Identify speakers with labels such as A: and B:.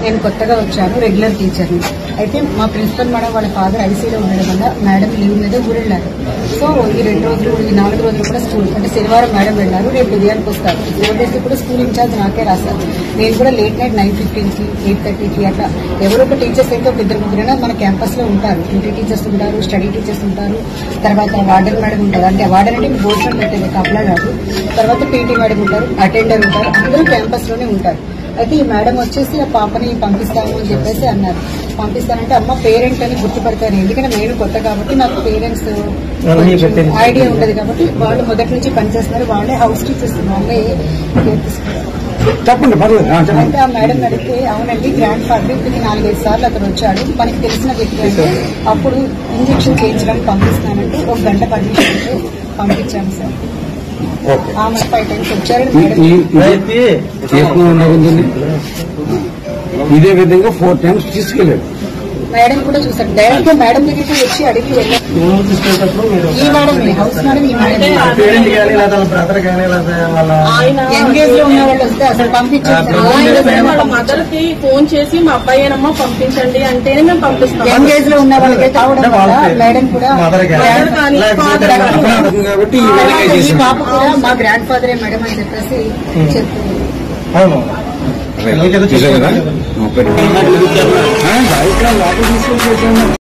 A: నేను కొత్తగా వచ్చాను, రెగ్యులర్ టీచర్ని. అయితే మా ప్రిన్సిపల్ మేడం వాళ్ళ ఫాదర్ ఐసీలో ఉండడం వల్ల మేడం లీవ్ మీద ఊరెళ్ళారు. సో ఈ 2 రోజులు ఈ 4 రోజులు కూడా స్కూల్ అంటే శనివారం మేడం వెళ్ళారు, రేపు ఉదయానికి వస్తారు. 4 days కూడా స్కూల్ ఇన్ఛార్జ్ నాకే రాశారు. నేను కూడా లేట్ నైట్ 9:15కి 8:30కి అట్లా ఎవరో ఒక టీచర్స్ అయితే ఒక 2-3 మన క్యాంపస్ లో ఉంటారు. డ్యూటీ టీచర్స్ ఉంటారు, స్టడీ టీచర్స్ ఉంటారు, తర్వాత వార్డెన్ మేడం ఉంటారు. అంటే వార్డెన్ అంటే భోజనం పెట్టేది కాపలా కాదు. తర్వాత పీటీ మేడం ఉంటారు, అటెండర్ ఉంటారు, అందరూ క్యాంపస్ లోనే ఉంటారు. అయితే ఈ మేడం వచ్చేసి ఆ పాపని పంపిస్తాము అని చెప్పేసి అన్నారు. పంపిస్తానంటే అమ్మ పేరెంట్ అని గుర్తుపడతాను, ఎందుకంటే నేను కొత్త కాబట్టి నాకు పేరెంట్స్ ఐడియా ఉండదు కాబట్టి వాళ్ళు మొదటి నుంచి పనిచేస్తున్నారు. వాళ్ళే హౌస్ టీచర్స్, వాళ్ళే కేర్ తీసుకుంటారు. అయితే ఆ మేడం అడిగితే అవునండి గ్రాండ్ ఫాదర్ ఇప్పుడు 4-5 సార్లు అతను వచ్చాడు, మనకి తెలిసిన వ్యక్తి అంటే అప్పుడు ఇంజక్షన్ చేయించడానికి పంపిస్తానంటే 1 గంట పర్మిషన్ పంపించాము సార్. 5 times వచ్చారు.
B: ఇదే విధంగా 4 times తీసుకెళ్ళాడు.
A: మేడం కూడా చూసారు, డైరెక్ట్ గా మేడం దగ్గరికి వచ్చి అడిగి వెళ్ళారు. ఈ మేడం హౌస్ మేడం ఈ మేడం ఎంగేజ్ లో ఉన్న వాళ్ళు వస్తే అసలు పంపించారు.
C: మదర్ కి ఫోన్ చేసి మా అబ్బాయి ఏనమ్మా పంపించండి అంటేనే మేము పంపిస్తాం.
A: ఎంగేజ్ లో ఉన్న వాళ్ళకి కావడం వల్ల మేడం కూడా ఈ పాప కూడా మా గ్రాండ్ ఫాదరే మేడం అని చెప్పేసి చెప్తుంది.